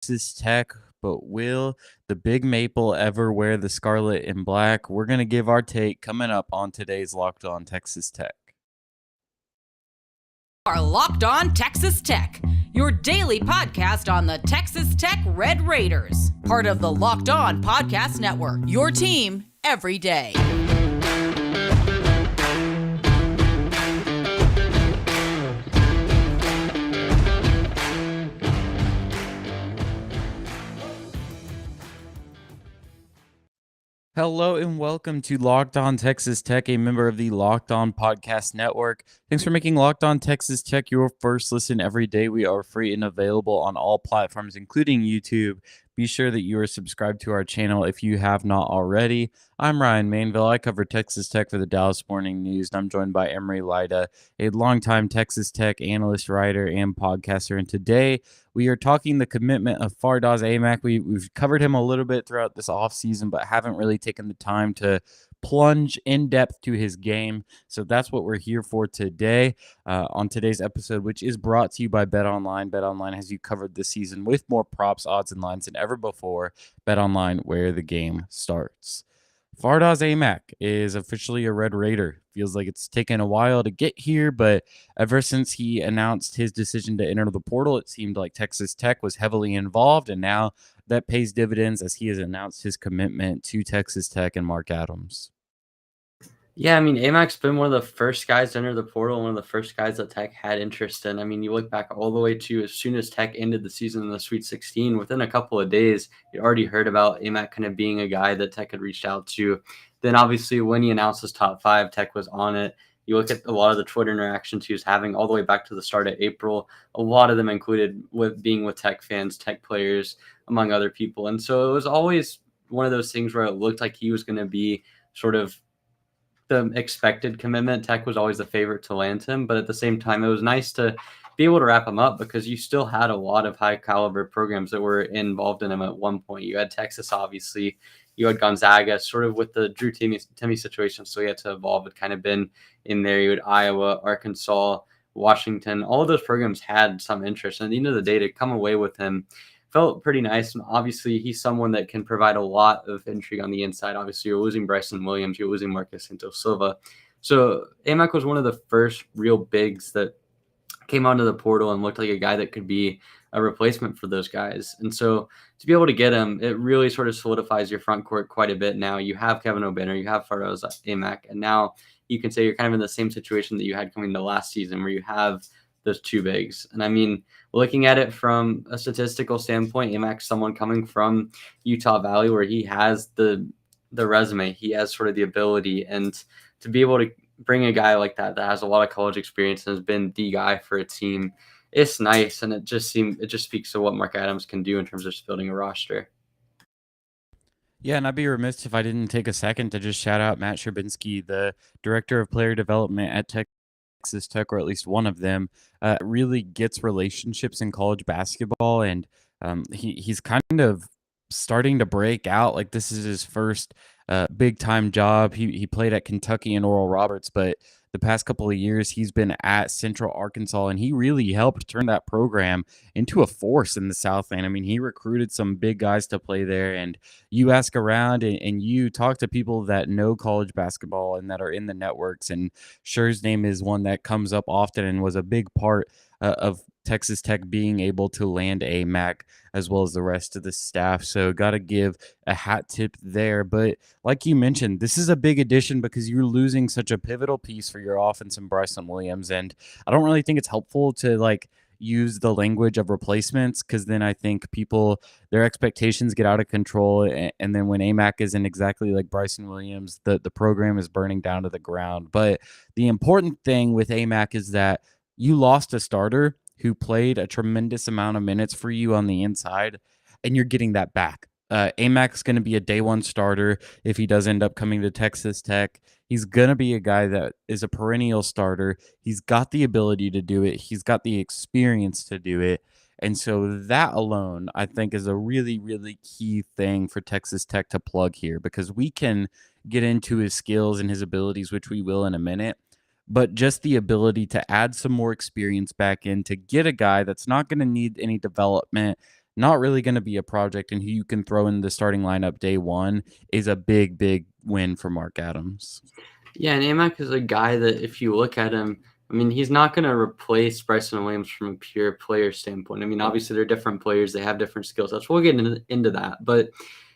Texas Tech, but will the Big Maple ever wear the scarlet and black? We're going to give our take coming up on today's Locked On Texas Tech. Are Locked On Texas Tech, your daily podcast on the Texas Tech Red Raiders, part of the Locked On Podcast Network, your team every day. Hello and welcome to Locked On Texas Tech, a member of the Locked On Podcast Network. Thanks for making Locked On Texas Tech your first listen every day. We are free and available on all platforms, including YouTube. Be sure that you are subscribed to our channel if you have not already. I'm Ryan Mainville. I cover Texas Tech for the Dallas Morning News, and I'm joined by Emery Lida, a longtime Texas Tech analyst, writer, and podcaster. And today we are talking the commitment of Fardaws Aimaq. We've covered him a little bit throughout this offseason, but haven't really taken the time to plunge in depth to his game. So that's what we're here for today on today's episode, which is brought to you by BetOnline. BetOnline has you covered this season with more props, odds, and lines than ever before. BetOnline, where the game starts. Fardaws Aimaq is officially a Red Raider. Feels like it's taken a while to get here, but ever since he announced his decision to enter the portal, it seemed like Texas Tech was heavily involved, and now that pays dividends as he has announced his commitment to Texas Tech and Mark Adams. Yeah, I mean, Aimac's been one of the first guys to enter the portal, one of the first guys that Tech had interest in. I mean, you look back all the way to as soon as Tech ended the season in the Sweet 16, within a couple of days, you already heard about Aimaq kind of being a guy that Tech had reached out to. Then obviously when he announced his top five, Tech was on it. You look at a lot of the Twitter interactions he was having all the way back to the start of April. A lot of them included with being with Tech fans, Tech players, among other people. And so it was always one of those things where it looked like he was going to be sort of the expected commitment. Tech was always the favorite to land him, but at the same time, it was nice to be able to wrap him up because you still had a lot of high caliber programs that were involved in him at one point. You had Texas, obviously. You had Gonzaga, sort of with the Drew Timme situation, so he had to evolve. It kind of been in there. You had Iowa, Arkansas, Washington. All of those programs had some interest. And at the end of the day, to come away with him felt pretty nice. And obviously, he's someone that can provide a lot of intrigue on the inside. Obviously, you're losing Bryson Williams. You're losing Marcus Santos Silva. So Aimaq was one of the first real bigs that came onto the portal and looked like a guy that could be a replacement for those guys. And so to be able to get him, it really sort of solidifies your front court quite a bit now. You have Kevin O'Banner, you have Fardaws Aimaq, and now you can say you're kind of in the same situation that you had coming into last season where you have those two bigs. And I mean, looking at it from a statistical standpoint, Aimaq's someone coming from Utah Valley where he has the resume, he has sort of the ability, and to be able to bring a guy like that has a lot of college experience and has been the guy for a team, it's nice. And it just speaks to what Mark Adams can do in terms of just building a roster. Yeah, and I'd be remiss if I didn't take a second to just shout out Matt Sherbinsky, the director of player development at Texas Tech, or at least one of them, really gets relationships in college basketball, and he's kind of starting to break out. Like, this is his first big time job. He played at Kentucky and Oral Roberts, but the past couple of years he's been at Central Arkansas, and he really helped turn that program into a force in the Southland. I mean, he recruited some big guys to play there, and you ask around and you talk to people that know college basketball and that are in the networks, and Scher's name is one that comes up often and was a big part of Texas Tech being able to land Aimaq as well as the rest of the staff. So got to give a hat tip there. But like you mentioned, this is a big addition because you're losing such a pivotal piece for your offense in Bryson Williams. And I don't really think it's helpful to use the language of replacements, because then I think their expectations get out of control. And then when Aimaq isn't exactly like Bryson Williams, the program is burning down to the ground. But the important thing with Aimaq is that you lost a starter who played a tremendous amount of minutes for you on the inside, and you're getting that back. Aimaq's going to be a day one starter if he does end up coming to Texas Tech. He's going to be a guy that is a perennial starter. He's got the ability to do it. He's got the experience to do it. And so that alone, I think, is a really, really key thing for Texas Tech to plug here, because we can get into his skills and his abilities, which we will in a minute. But just the ability to add some more experience back in, to get a guy that's not going to need any development, not really going to be a project and who you can throw in the starting lineup day one is a big, big win for Mark Adams. Yeah, and Aimaq is a guy that if you look at him, I mean, he's not going to replace Bryson Williams from a pure player standpoint. I mean, obviously they're different players. They have different skill sets. We'll get into that. But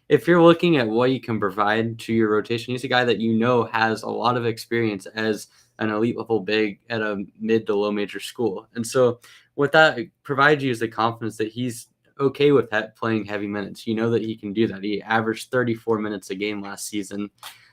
if you're looking at what he can provide to your rotation, he's a guy that has a lot of experience as an elite level big at a mid to low major school. And so what that provides you is the confidence that he's okay with that playing heavy minutes. You know that he can do that. He averaged 34 minutes a game last season.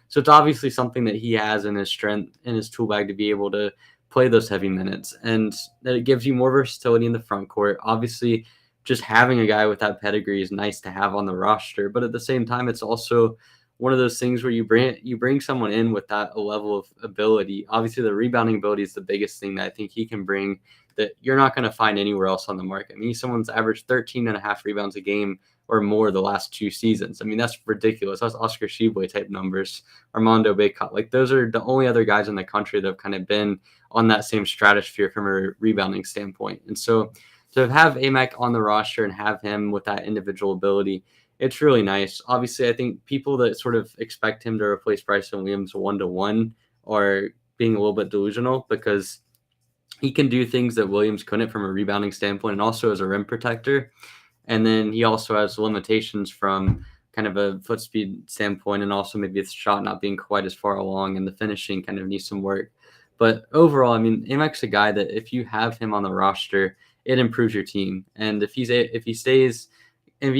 So it's obviously something that he has in his strength, in his tool bag to be able to play those heavy minutes. And that it gives you more versatility in the front court. Obviously, just having a guy with that pedigree is nice to have on the roster. But at the same time, it's also one of those things where you bring someone in with that level of ability. Obviously, the rebounding ability is the biggest thing that I think he can bring that you're not going to find anywhere else on the market. I mean, someone's averaged 13 and a half rebounds a game or more the last 2 seasons. I mean, that's ridiculous. That's Oscar Tshiebwe type numbers, Armando Bacot. Like, those are the only other guys in the country that have kind of been on that same stratosphere from a rebounding standpoint. And so to have Aimaq on the roster and have him with that individual ability, it's really nice. Obviously, I think people that sort of expect him to replace Bryson Williams 1-to-1 are being a little bit delusional, because he can do things that Williams couldn't from a rebounding standpoint and also as a rim protector. And then he also has limitations from kind of a foot speed standpoint, and also maybe the shot not being quite as far along, and the finishing kind of needs some work. But overall, I mean, Aimaq's a guy that if you have him on the roster, it improves your team. And if he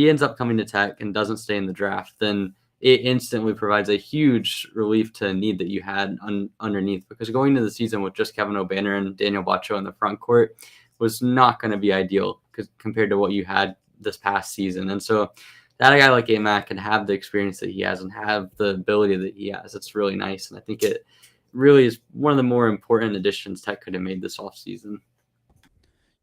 ends up coming to Tech and doesn't stay in the draft, then it instantly provides a huge relief to a need that you had underneath, because going into the season with just Kevin O'Banner and Daniel Bacho in the front court was not going to be ideal compared to what you had this past season. And so that a guy like Aimaq can have the experience that he has and have the ability that he has. It's really nice. And I think it really is one of the more important additions Tech could have made this offseason.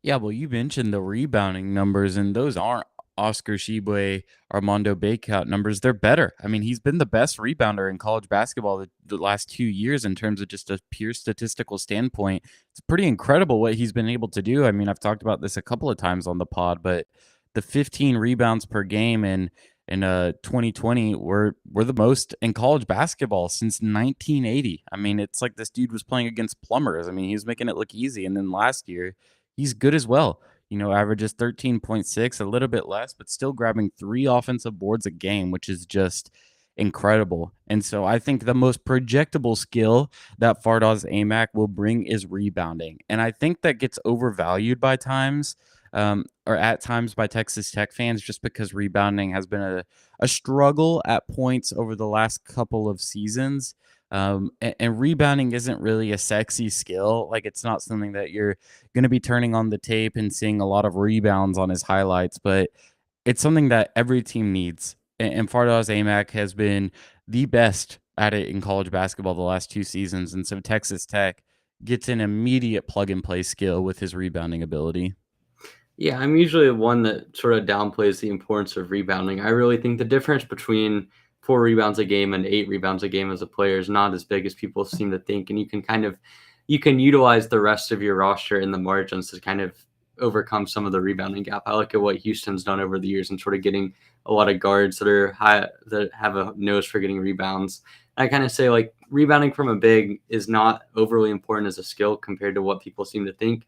Yeah, well, you mentioned the rebounding numbers, and those aren't Oscar Tshiebwe, Armando Bacot numbers. They're better. I mean, he's been the best rebounder in college basketball the last 2 years in terms of just a pure statistical standpoint. It's pretty incredible what he's been able to do. I mean, I've talked about this a couple of times on the pod, but the 15 rebounds per game in 2020 were the most in college basketball since 1980. I mean, it's like this dude was playing against plumbers. I mean, he was making it look easy. And then last year, he's good as well. Averages 13.6, a little bit less, but still grabbing 3 offensive boards a game, which is just incredible. And so I think the most projectable skill that Fardaws Aimaq will bring is rebounding. And I think that gets overvalued by times, or at times by Texas Tech fans, just because rebounding has been a struggle at points over the last couple of seasons. And rebounding isn't really a sexy skill. Like, it's not something that you're going to be turning on the tape and seeing a lot of rebounds on his highlights, but it's something that every team needs. And Fardaws Aimaq has been the best at it in college basketball the last 2 seasons. And so Texas Tech gets an immediate plug and play skill with his rebounding ability. Yeah, I'm usually one that sort of downplays the importance of rebounding. I really think the difference between 4 rebounds a game and 8 rebounds a game as a player is not as big as people seem to think. And you can utilize the rest of your roster in the margins to kind of overcome some of the rebounding gap. I look at what Houston's done over the years and sort of getting a lot of guards that are high, that have a nose for getting rebounds. And I kind of say, like, rebounding from a big is not overly important as a skill compared to what people seem to think,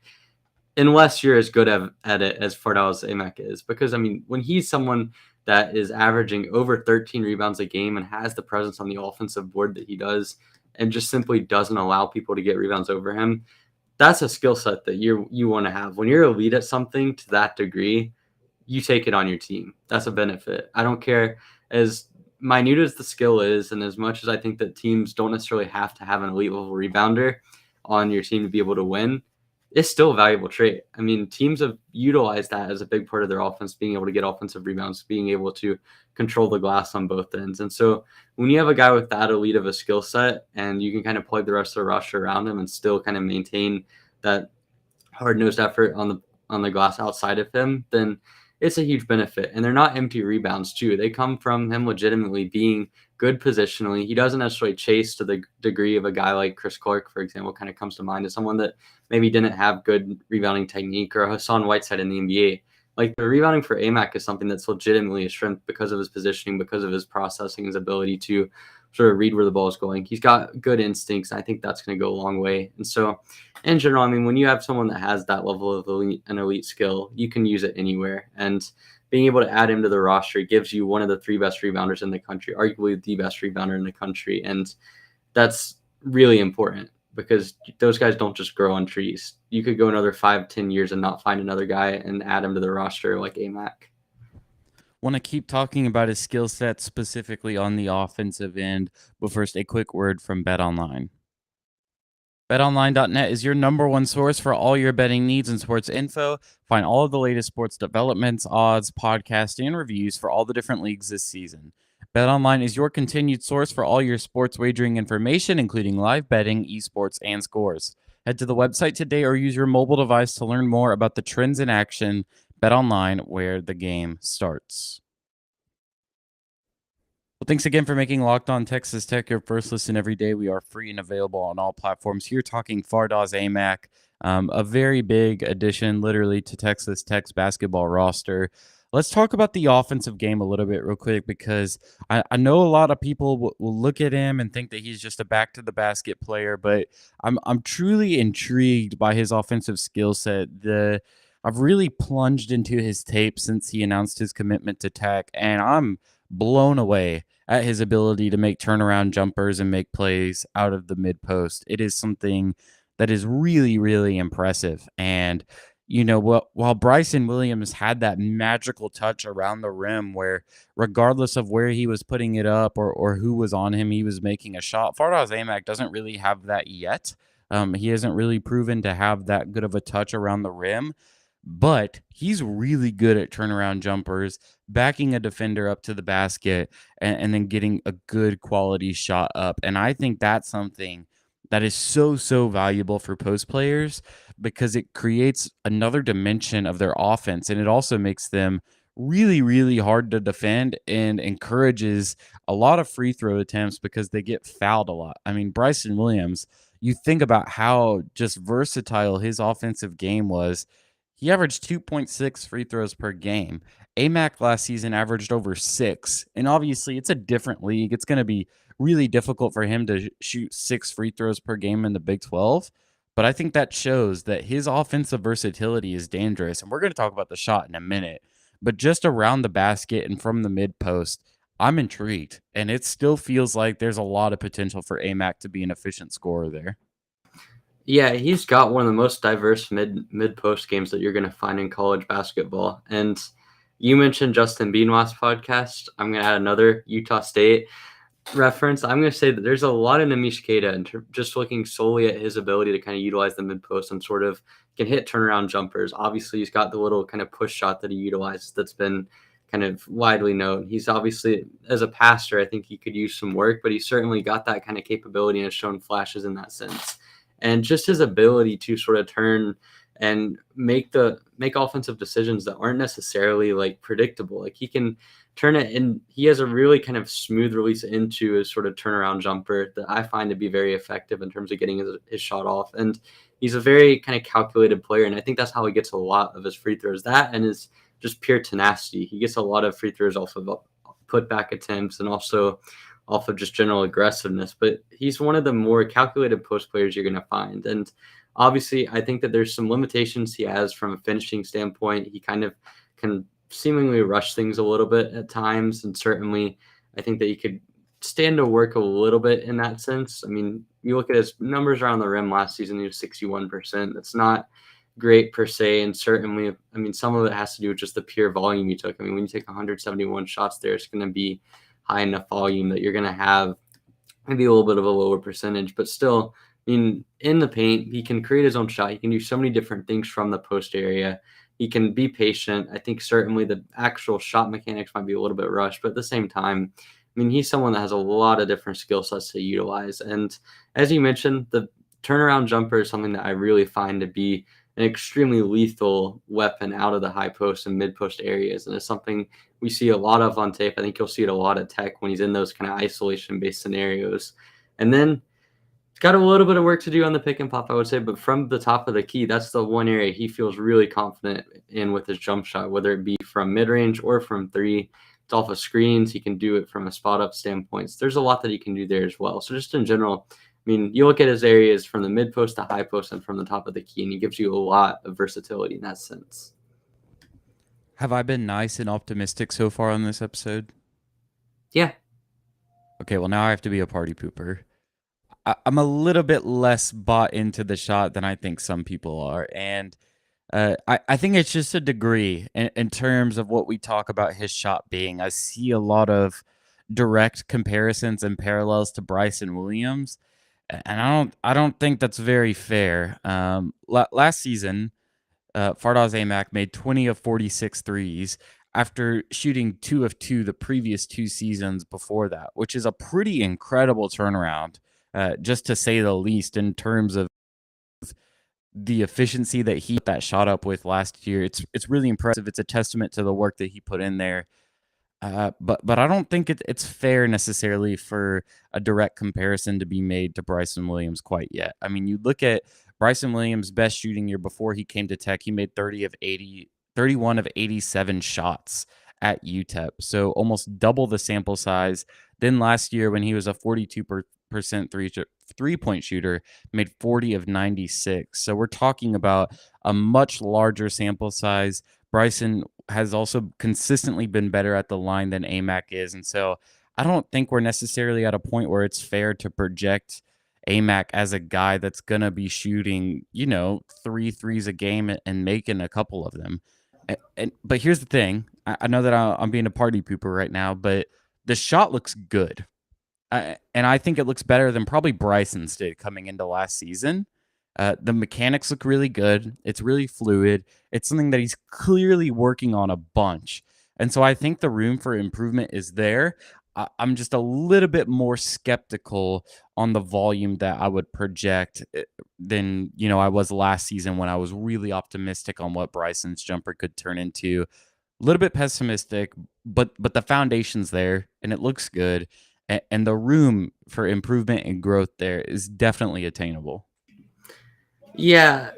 unless you're as good at it as Fardaws Aimaq is. Because, I mean, when he's someone that is averaging over 13 rebounds a game and has the presence on the offensive board that he does, and just simply doesn't allow people to get rebounds over him, that's a skill set that you want to have. When you're elite at something to that degree, you take it on your team. That's a benefit. I don't care as minute as the skill is, and as much as I think that teams don't necessarily have to have an elite level rebounder on your team to be able to win, it's still a valuable trait. I mean, teams have utilized that as a big part of their offense, being able to get offensive rebounds, being able to control the glass on both ends. And so when you have a guy with that elite of a skill set, and you can kind of plug the rest of the roster around him and still kind of maintain that hard-nosed effort on the glass outside of him, then it's a huge benefit. And they're not empty rebounds too. They come from him legitimately being good positionally. He doesn't necessarily chase to the degree of a guy like Chris Clark, for example, kind of comes to mind as someone that maybe didn't have good rebounding technique, or Hassan Whiteside in the NBA. like the rebounding for Aimaq is something that's legitimately a strength because of his positioning, because of his processing, his ability to sort of read where the ball is going. He's got good instincts. I think that's going to go a long way. And so in general, I mean, when you have someone that has that level of elite skill, you can use it anywhere. And being able to add him to the roster gives you one of the 3 best rebounders in the country, arguably the best rebounder in the country. And that's really important because those guys don't just grow on trees. You could go another 5-10 years and not find another guy and add him to the roster like Aimaq. Want to keep talking about his skill set specifically on the offensive end, but first, a quick word from BetOnline. BetOnline.net is your number one source for all your betting needs and sports info. Find all of the latest sports developments, odds, podcasts, and reviews for all the different leagues this season. BetOnline is your continued source for all your sports wagering information, including live betting, esports, and scores. Head to the website today or use your mobile device to learn more about the trends in action. BetOnline, where the game starts. Well, thanks again for making Locked On Texas Tech your first listen every day. We are free and available on all platforms. Here talking Fardaws Aimaq, a very big addition literally to Texas Tech's basketball roster. Let's talk about the offensive game a little bit real quick because I know a lot of people will look at him and think that he's just a back to the basket player, but I'm truly intrigued by his offensive skill set. I've really plunged into his tape since he announced his commitment to Tech, and I'm blown away at his ability to make turnaround jumpers and make plays out of the mid post. It is something that is really, really impressive. And, you know, while Bryson Williams had that magical touch around the rim where regardless of where he was putting it up or who was on him, he was making a shot, Fardaws Aimaq doesn't really have that yet. He hasn't really proven to have that good of a touch around the rim. But he's really good at turnaround jumpers, backing a defender up to the basket, and then getting a good quality shot up. And I think that's something that is so valuable for post players because it creates another dimension of their offense. And it also makes them really hard to defend and encourages a lot of free throw attempts because they get fouled a lot. I mean, Bryson Williams, you think about how just versatile his offensive game was. He averaged 2.6 free throws per game. Aimaq last season averaged over 6. And obviously, it's a different league. It's going to be really difficult for him to shoot 6 free throws per game in the Big 12. But I think that shows that his offensive versatility is dangerous. And we're going to talk about the shot in a minute. But just around the basket and from the mid post, I'm intrigued. And it still feels like there's a lot of potential for Aimaq to be an efficient scorer there. Yeah, he's got one of the most diverse mid post games that you're going to find in college basketball. And you mentioned Justin Benoit's podcast. I'm going to add another Utah State reference. I'm going to say that there's a lot of Namish Keita and just looking solely at his ability to kind of utilize the mid post and sort of can hit turnaround jumpers. Obviously, he's got the little kind of push shot that he utilizes that's been kind of widely known. He's obviously, as a passer, I think he could use some work, but he certainly got that kind of capability and has shown flashes in that sense. And just his ability to sort of turn and make offensive decisions that aren't necessarily like predictable. Like he can turn it, and he has a really kind of smooth release into his sort of turnaround jumper that I find to be very effective in terms of getting his shot off. And he's a very kind of calculated player, and I think that's how he gets a lot of his free throws. That and his just pure tenacity. He gets a lot of free throws off of putback attempts and also off of just general aggressiveness, but he's one of the more calculated post players you're going to find. And obviously, I think that there's some limitations he has from a finishing standpoint. He kind of can seemingly rush things a little bit at times. And certainly, I think that he could stand to work a little bit in that sense. I mean, you look at his numbers around the rim last season, he was 61%. That's not great per se. And certainly, I mean, some of it has to do with just the pure volume you took. I mean, when you take 171 shots there, it's going to be high enough volume that you're going to have maybe a little bit of a lower percentage, but still, I mean, in the paint, he can create his own shot. He can do so many different things from the post area. He can be patient. I think certainly the actual shot mechanics might be a little bit rushed, but at the same time, I mean, he's someone that has a lot of different skill sets to utilize. And as you mentioned, the turnaround jumper is something that I really find to be an extremely lethal weapon out of the high post and mid post areas. And it's something we see a lot of on tape. I think you'll see it a lot at Tech when he's in those kind of isolation based scenarios. And then got a little bit of work to do on the pick and pop, I would say, but from the top of the key, that's the one area he feels really confident in with his jump shot, whether it be from mid-range or from three. It's off of screens. He can do it from a spot-up standpoint. There's a lot that he can do there as well. So just in general, I mean, you look at his areas from the mid post to high post and from the top of the key, and he gives you a lot of versatility in that sense. Have I been nice and optimistic so far on this episode? Yeah. Okay, well, now I have to be a party pooper. I'm a little bit less bought into the shot than I think some people are. And I think it's just a degree in terms of what we talk about his shot being. I see a lot of direct comparisons and parallels to Bryson Williams, and I don't think that's very fair. Last season, Fardaws Aimaq made 20 of 46 threes after shooting 2 of 2 the previous 2 seasons before that, which is a pretty incredible turnaround, just to say the least, in terms of the efficiency that he that shot up with last year. It's really impressive. It's a testament to the work that he put in there. But I don't think it's fair necessarily for a direct comparison to be made to Bryson Williams quite yet. I mean, you look at Bryson Williams' best shooting year before he came to Tech, he made 31 of 87 shots at UTEP. So almost double the sample size. Then last year when he was a 42% three-point shooter, made 40 of 96. So we're talking about a much larger sample size. Bryson has also consistently been better at the line than Aimaq is. And so I don't think we're necessarily at a point where it's fair to project Aimaq as a guy that's going to be shooting, 3 threes a game and making a couple of them. But here's the thing. I know that I'm being a party pooper right now, but the shot looks good. And I think it looks better than probably Bryson's did coming into last season. The mechanics look really good. It's really fluid. It's something that he's clearly working on a bunch. And so I think the room for improvement is there. I'm just a little bit more skeptical on the volume that I would project than, I was last season when I was really optimistic on what Bryson's jumper could turn into. A little bit pessimistic, but the foundation's there and it looks good. And the room for improvement and growth there is definitely attainable. Yeah,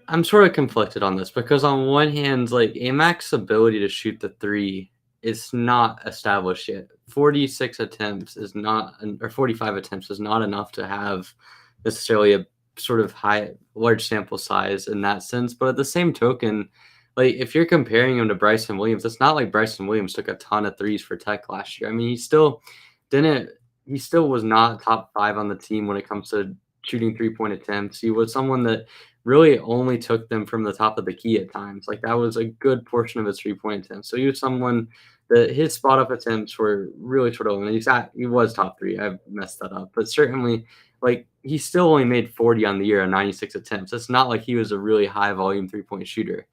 I'm sort of conflicted on this because on one hand, like Aimaq's ability to shoot the three is not established yet. 46 attempts is not, or 45 attempts is not enough to have necessarily a sort of large sample size in that sense. But at the same token, like if you're comparing him to Bryson Williams, it's not like Bryson Williams took a ton of threes for Tech last year. I mean, he still was not top 5 on the team when it comes to shooting 3-point attempts. He was someone that really only took them from the top of the key at times. Like that was a good portion of his 3-point attempts. So he was someone that his spot up attempts were really sort of limited. He was top 3. I messed that up, but certainly like he still only made 40 on the year on 96 attempts. It's not like he was a really high volume 3-point shooter.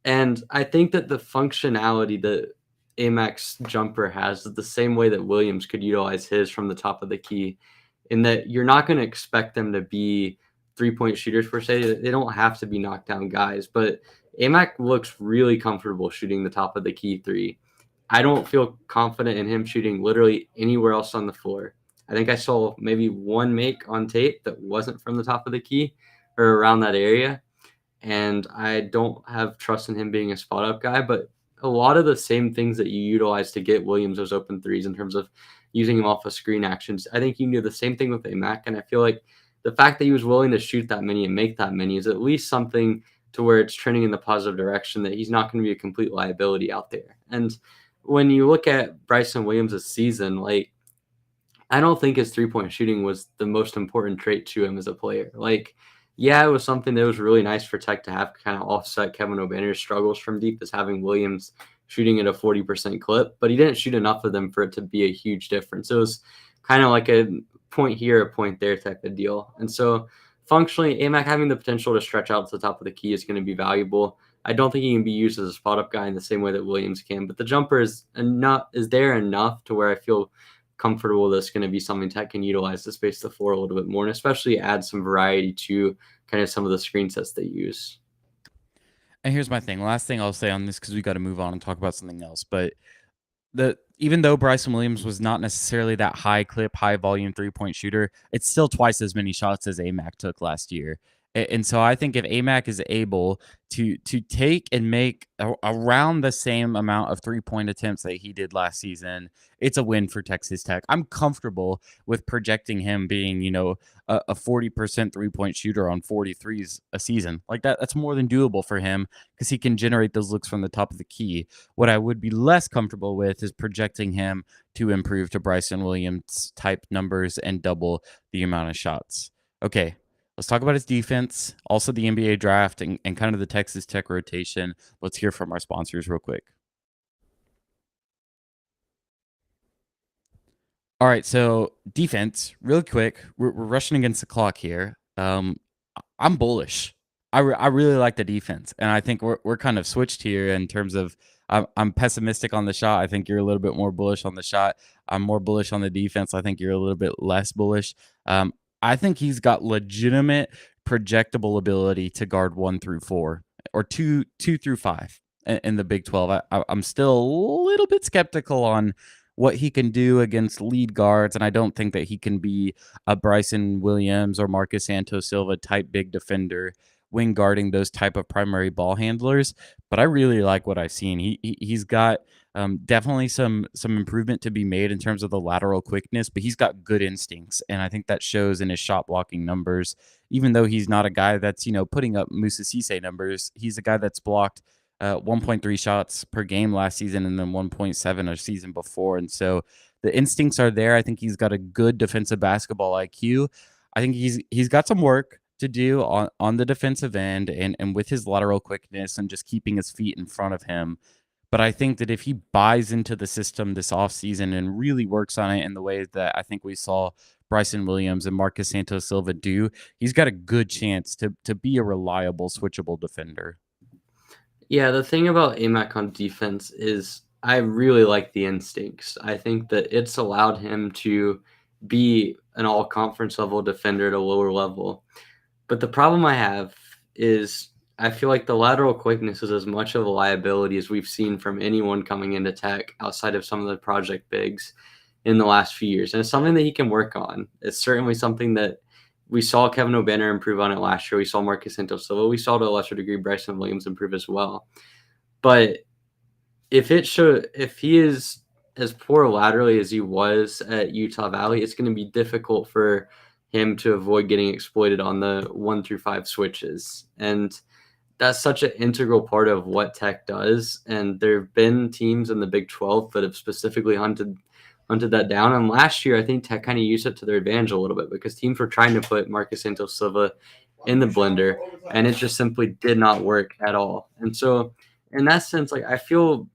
And I think that the functionality that Aimaq's jumper has is the same way that Williams could utilize his from the top of the key, in that you're not going to expect them to be 3-point shooters per se. They don't have to be knockdown guys, but Aimaq looks really comfortable shooting the top of the key 3. I don't feel confident in him shooting literally anywhere else on the floor. I think I saw maybe one make on tape that wasn't from the top of the key or around that area. And I don't have trust in him being a spot up guy, but a lot of the same things that you utilize to get Williams those open threes in terms of using him off of screen actions, I think you can do the same thing with Aimaq. And I feel like the fact that he was willing to shoot that many and make that many is at least something to where it's trending in the positive direction, that he's not going to be a complete liability out there. And when you look at Bryson Williams' season, like I don't think his 3-point shooting was the most important trait to him as a player. Like, yeah, it was something that was really nice for Tech to have kind of offset Kevin O'Banner's struggles from deep, as having Williams shooting at a 40% clip, but he didn't shoot enough of them for it to be a huge difference. It was kind of like a point here, a point there type of deal. And so functionally, Aimaq having the potential to stretch out to the top of the key is going to be valuable. I don't think he can be used as a spot up guy in the same way that Williams can, but the jumper is there enough to where I feel comfortable that's going to be something Tech can utilize to space the floor a little bit more, and especially add some variety to kind of some of the screen sets they use. And here's my thing. Last thing I'll say on this, because we got to move on and talk about something else. But even though Bryson Williams was not necessarily that high clip, high volume 3-point shooter, it's still twice as many shots as Aimaq took last year. And so I think if Aimaq is able to take and make around the same amount of 3-point attempts that he did last season, it's a win for Texas Tech. I'm comfortable with projecting him being, a 40% 3-point shooter on 43s a season. Like that's more than doable for him because he can generate those looks from the top of the key. What I would be less comfortable with is projecting him to improve to Bryson Williams type numbers and double the amount of shots. Okay, let's talk about his defense, also the NBA draft, and kind of the Texas Tech rotation. Let's hear from our sponsors real quick. All right, so defense, really quick. We're rushing against the clock here. I'm bullish. I really like the defense, and I think we're kind of switched here in terms of I'm pessimistic on the shot. I think you're a little bit more bullish on the shot. I'm more bullish on the defense. I think you're a little bit less bullish. I think he's got legitimate projectable ability to guard 1 through 4 or 2 through 5 in the Big 12. I'm still a little bit skeptical on what he can do against lead guards, and I don't think that he can be a Bryson Williams or Marcus Santos Silva type big defender when guarding those type of primary ball handlers. But I really like what I've seen. He's got definitely some improvement to be made in terms of the lateral quickness, but he's got good instincts, and I think that shows in his shot blocking numbers. Even though he's not a guy that's putting up Musa Cisse numbers, he's a guy that's blocked 1.3 shots per game last season and then 1.7 a season before. And so the instincts are there. I think he's got a good defensive basketball IQ. I think he's got some work to do on the defensive end and with his lateral quickness and just keeping his feet in front of him. But I think that if he buys into the system this offseason and really works on it in the way that I think we saw Bryson Williams and Marcus Santos Silva do, he's got a good chance to be a reliable, switchable defender. Yeah, the thing about Aimaq on defense is I really like the instincts. I think that it's allowed him to be an all-conference level defender at a lower level. But the problem I have is I feel like the lateral quickness is as much of a liability as we've seen from anyone coming into Tech outside of some of the project bigs in the last few years. And it's something that he can work on. It's certainly something that we saw Kevin O'Banner improve on it last year. We saw Marcus Santos Silva. We saw to a lesser degree Bryson Williams improve as well. But if he is as poor laterally as he was at Utah Valley, it's going to be difficult for him to avoid getting exploited on the 1 through 5 switches. And that's such an integral part of what Tech does. And there have been teams in the Big 12 that have specifically hunted that down. And last year, I think Tech kind of used it to their advantage a little bit because teams were trying to put Marcus Santos Silva in the blender, and it just simply did not work at all. And so in that sense, like I feel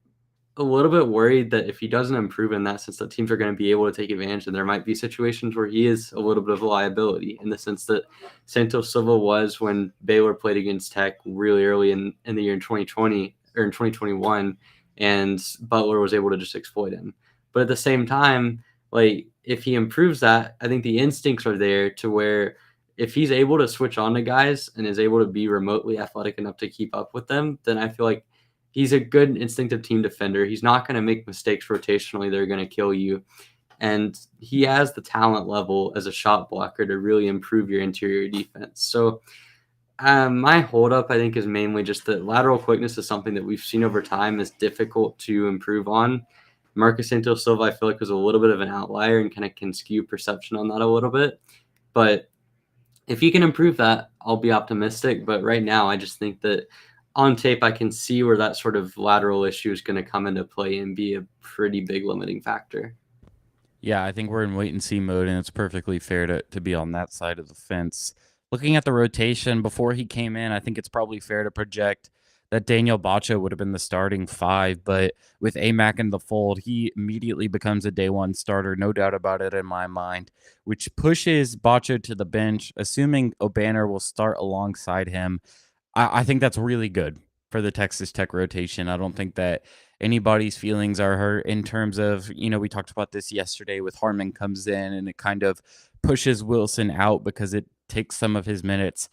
a little bit worried that if he doesn't improve in that sense, that teams are going to be able to take advantage. And there might be situations where he is a little bit of a liability in the sense that Santos Silva was when Baylor played against Tech really early in the year in 2020 or in 2021, and Butler was able to just exploit him. But at the same time, like if he improves that, I think the instincts are there to where if he's able to switch on to guys and is able to be remotely athletic enough to keep up with them, then I feel like he's a good instinctive team defender. He's not going to make mistakes rotationally that are going to kill you. And he has the talent level as a shot blocker to really improve your interior defense. So my holdup, I think, is mainly just that lateral quickness is something that we've seen over time is difficult to improve on. Marcus Santos Silva, I feel like, was a little bit of an outlier and kind of can skew perception on that a little bit. But if he can improve that, I'll be optimistic. But right now, I just think that on tape, I can see where that sort of lateral issue is going to come into play and be a pretty big limiting factor. Yeah, I think we're in wait-and-see mode, and it's perfectly fair to be on that side of the fence. Looking at the rotation before he came in, I think it's probably fair to project that Daniel Bacha would have been the starting 5, but with Aimaq in the fold, he immediately becomes a day one starter, no doubt about it in my mind, which pushes Bacha to the bench, assuming O'Banner will start alongside him. I think that's really good for the Texas Tech rotation. I don't think that anybody's feelings are hurt in terms of, we talked about this yesterday with Harmon comes in and it kind of pushes Wilson out because it takes some of his minutes.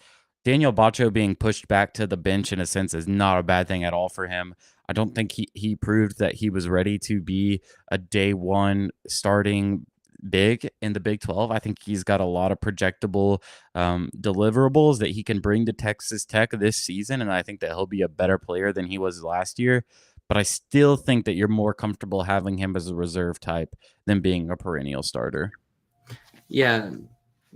Daniel Bacho being pushed back to the bench in a sense is not a bad thing at all for him. I don't think he proved that he was ready to be a day one starting big in the Big 12. I think he's got a lot of projectable deliverables that he can bring to Texas Tech this season, and I think that he'll be a better player than he was last year. But I still think that you're more comfortable having him as a reserve type than being a perennial starter. Yeah,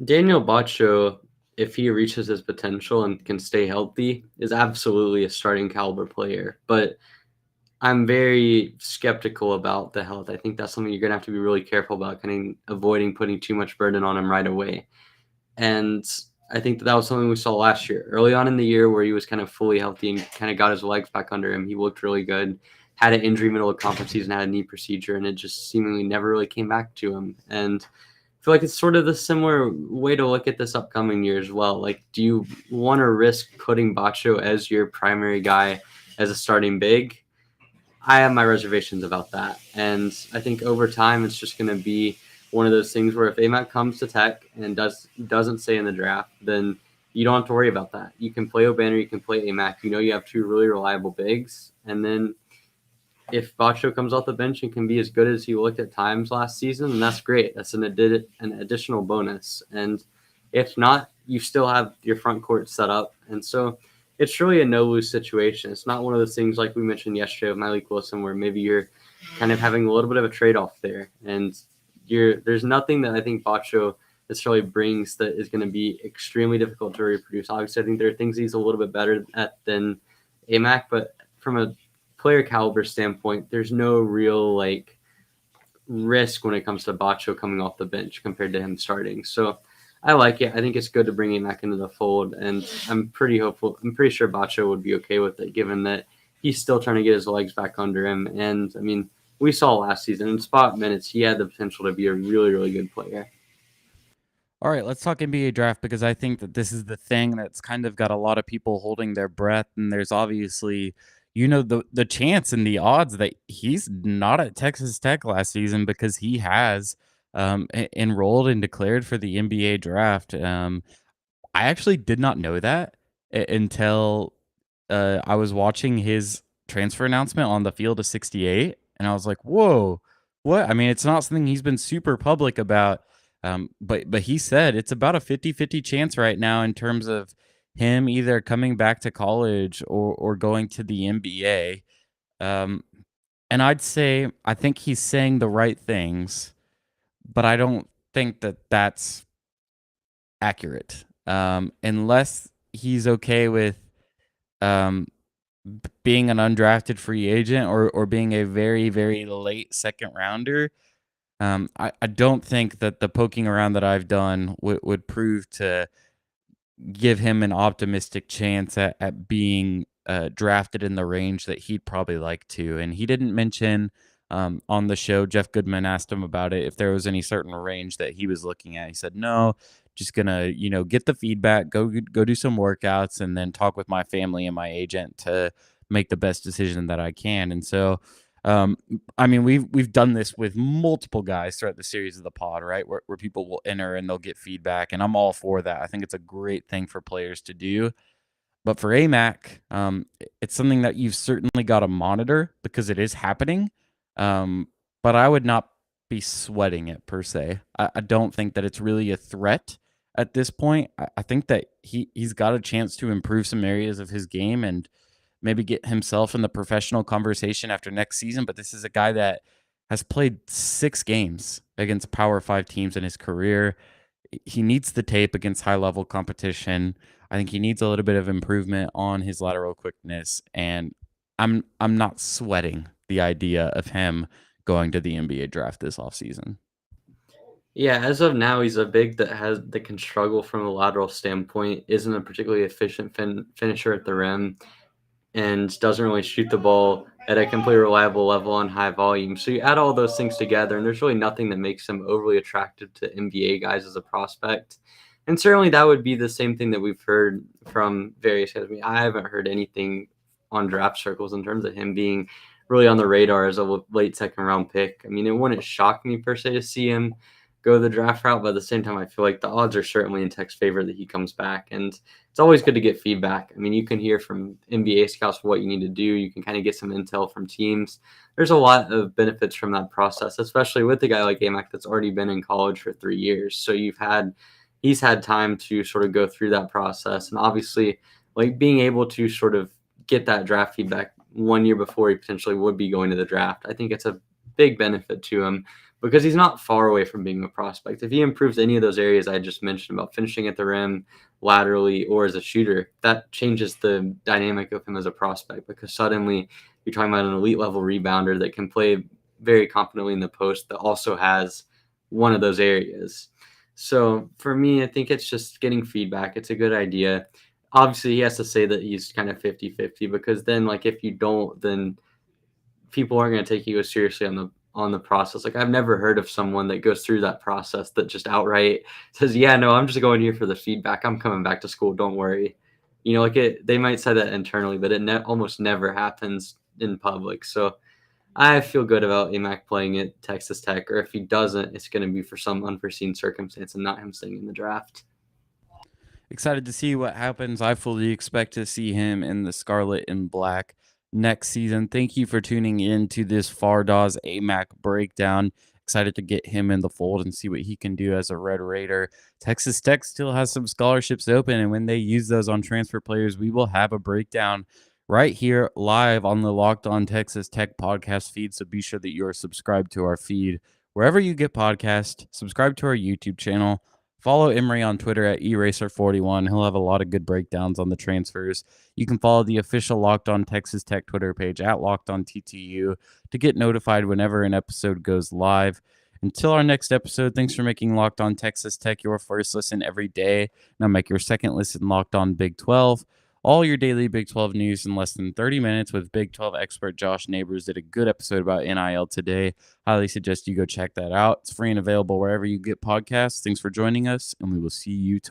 Daniel Bacho, if he reaches his potential and can stay healthy, is absolutely a starting caliber player. But I'm very skeptical about the health. I think that's something you're going to have to be really careful about, kind of avoiding putting too much burden on him right away. And I think that was something we saw last year, early on in the year, where he was kind of fully healthy and kind of got his legs back under him. He looked really good, had an injury middle of conference season, had a knee procedure, and it just seemingly never really came back to him. And I feel like it's sort of the similar way to look at this upcoming year as well. Like, do you want to risk putting Bacho as your primary guy as a starting big? I have my reservations about that. And I think over time, it's just going to be one of those things where if Aimaq comes to Tech and doesn't stay in the draft, then you don't have to worry about that. You can play O'Banner, you can play Aimaq. You know you have two really reliable bigs. And then if Bacho comes off the bench and can be as good as he looked at times last season, then that's great. That's an additional bonus. And if not, you still have your front court set up. And so it's really a no-lose situation. It's not one of those things like we mentioned yesterday with Malik Wilson where maybe you're kind of having a little bit of a trade-off there. And there's nothing that I think Bacho necessarily brings that is going to be extremely difficult to reproduce. Obviously, I think there are things he's a little bit better at than Aimaq, but from a player caliber standpoint, there's no real like risk when it comes to Bacho coming off the bench compared to him starting. So I like it. I think it's good to bring him back into the fold, and I'm pretty hopeful. I'm pretty sure Bacho would be okay with it, given that he's still trying to get his legs back under him. And I mean, we saw last season in spot minutes, he had the potential to be a really, really good player. All right, let's talk NBA draft because I think that this is the thing that's kind of got a lot of people holding their breath, and there's obviously, the chance and the odds that he's not at Texas Tech last season because he has enrolled and declared for the NBA draft. I actually did not know that until I was watching his transfer announcement on the Field of 68, and I was like, "Whoa, what?" I mean, it's not something he's been super public about, but he said it's about a 50-50 chance right now in terms of him either coming back to college or going to the NBA. Um, and I'd say I think he's saying the right things, but I don't think that that's accurate. Unless he's okay with um, being an undrafted free agent or being a very, very late second rounder. I don't think that the poking around that I've done would prove to give him an optimistic chance at being drafted in the range that he'd probably like to. And he didn't mention on the show, Jeff Goodman asked him about it, if there was any certain range that he was looking at. He said, no, just gonna, get the feedback, go do some workouts, and then talk with my family and my agent to make the best decision that I can. And so, I mean, we've done this with multiple guys throughout the series of the pod, right? Where people will enter and they'll get feedback, and I'm all for that. I think it's a great thing for players to do. But for Aimaq, it's something that you've certainly got to monitor because it is happening. But I would not be sweating it per se. I don't think that it's really a threat at this point. I think that he's got a chance to improve some areas of his game and maybe get himself in the professional conversation after next season. But this is a guy that has played 6 games against Power 5 teams in his career. He needs the tape against high-level competition. I think he needs a little bit of improvement on his lateral quickness, and I'm not sweating the idea of him going to the NBA draft this offseason. Yeah, as of now, he's a big that can struggle from a lateral standpoint, isn't a particularly efficient finisher at the rim, and doesn't really shoot the ball at a completely reliable level on high volume. So you add all those things together, and there's really nothing that makes him overly attractive to NBA guys as a prospect. And certainly that would be the same thing that we've heard from various guys. I mean, I haven't heard anything on draft circles in terms of him being really on the radar as a late second round pick. I mean, it wouldn't shock me per se to see him go the draft route. But at the same time, I feel like the odds are certainly in Tech's favor that he comes back. And it's always good to get feedback. I mean, you can hear from NBA scouts what you need to do. You can kind of get some intel from teams. There's a lot of benefits from that process, especially with a guy like Aimaq that's already been in college for 3 years. So he's had time to sort of go through that process. And obviously, like being able to sort of get that draft feedback 1 year before he potentially would be going to the draft, I think it's a big benefit to him because he's not far away from being a prospect. If he improves any of those areas I just mentioned about finishing at the rim, laterally, or as a shooter, that changes the dynamic of him as a prospect because suddenly you're talking about an elite level rebounder that can play very confidently in the post that also has one of those areas. So for me, I think it's just getting feedback. It's a good idea. Obviously, he has to say that he's kind of 50-50 because then, like, if you don't, then people aren't going to take you as seriously on the process. Like, I've never heard of someone that goes through that process that just outright says, yeah, no, I'm just going here for the feedback. I'm coming back to school. Don't worry. You know, like they might say that internally, but it almost never happens in public. So I feel good about Aimaq playing at Texas Tech, or if he doesn't, it's going to be for some unforeseen circumstance and not him staying in the draft. Excited to see what happens. I fully expect to see him in the scarlet and black next season. Thank you for tuning in to this Fardaws Aimaq breakdown. Excited to get him in the fold and see what he can do as a Red Raider. Texas Tech still has some scholarships open, and when they use those on transfer players, we will have a breakdown right here live on the Locked On Texas Tech podcast feed. So be sure that you are subscribed to our feed wherever you get podcasts. Subscribe to our YouTube channel. Follow Emery on Twitter at eraser41. He'll have a lot of good breakdowns on the transfers. You can follow the official Locked On Texas Tech Twitter page at Locked On TTU to get notified whenever an episode goes live. Until our next episode, thanks for making Locked On Texas Tech your first listen every day. Now make your second listen Locked On Big 12. All your daily Big 12 news in less than 30 minutes with Big 12 expert Josh Neighbors did a good episode about NIL today. Highly suggest you go check that out. It's free and available wherever you get podcasts. Thanks for joining us, and we will see you tomorrow.